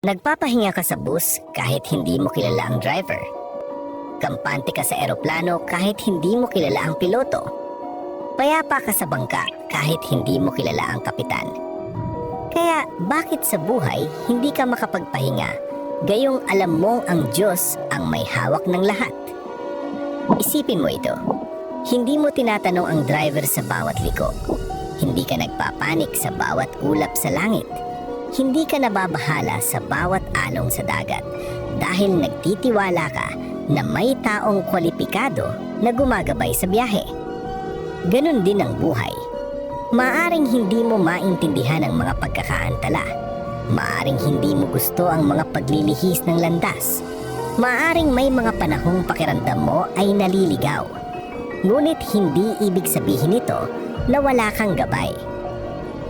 Nagpapahinga ka sa bus kahit hindi mo kilala ang driver. Kampante ka sa eroplano kahit hindi mo kilala ang piloto. Payapa ka sa bangka kahit hindi mo kilala ang kapitan. Kaya bakit sa buhay hindi ka makapagpahinga gayong alam mong ang Diyos ang may hawak ng lahat? Isipin mo ito. Hindi mo tinatanong ang driver sa bawat liko. Hindi ka nagpapanik sa bawat ulap sa langit. Hindi ka nababahala sa bawat alon sa dagat dahil nagtitiwala ka na may taong kwalipikado na gumagabay sa biyahe. Ganon din ang buhay. Maaring hindi mo maintindihan ang mga pagkakaantala. Maaring hindi mo gusto ang mga paglilihis ng landas. Maaring may mga panahong pakiramdam mo ay naliligaw. Ngunit hindi ibig sabihin nito na wala kang gabay.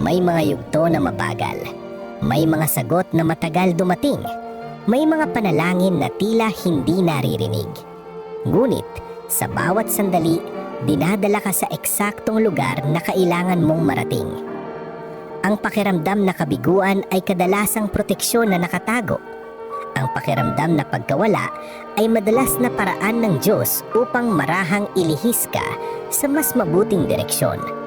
May mga yugto na mabagal. May mga sagot na matagal dumating. May mga panalangin na tila hindi naririnig. Ngunit sa bawat sandali, dinadala ka sa eksaktong lugar na kailangan mong marating. Ang pakiramdam na kabiguan ay kadalasang proteksyon na nakatago. Ang pakiramdam na pagkawala ay madalas na paraan ng Diyos upang marahang ilihis ka sa mas mabuting direksyon.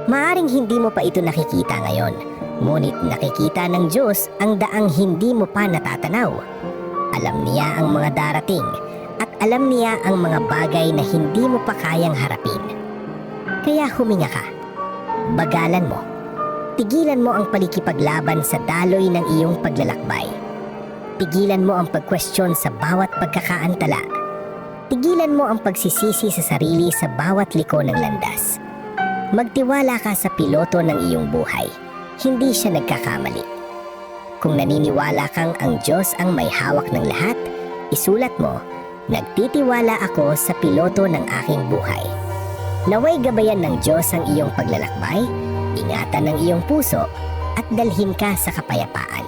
Maaring hindi mo pa ito nakikita ngayon, ngunit nakikita ng Diyos ang daang hindi mo pa natatanaw. Alam niya ang mga darating at alam niya ang mga bagay na hindi mo pa kayang harapin. Kaya huminga ka. Bagalan mo. Tigilan mo ang palikipaglaban sa daloy ng iyong paglalakbay. Tigilan mo ang pagkwestiyon sa bawat pagkakaantala. Tigilan mo ang pagsisisi sa sarili sa bawat liko ng landas. Magtiwala ka sa piloto ng iyong buhay. Hindi siya nagkakamali. Kung naniniwala kang ang Diyos ang may hawak ng lahat, isulat mo, nagtitiwala ako sa piloto ng aking buhay. Naway gabayan ng Diyos ang iyong paglalakbay, ingatan ng iyong puso, at dalhin ka sa kapayapaan.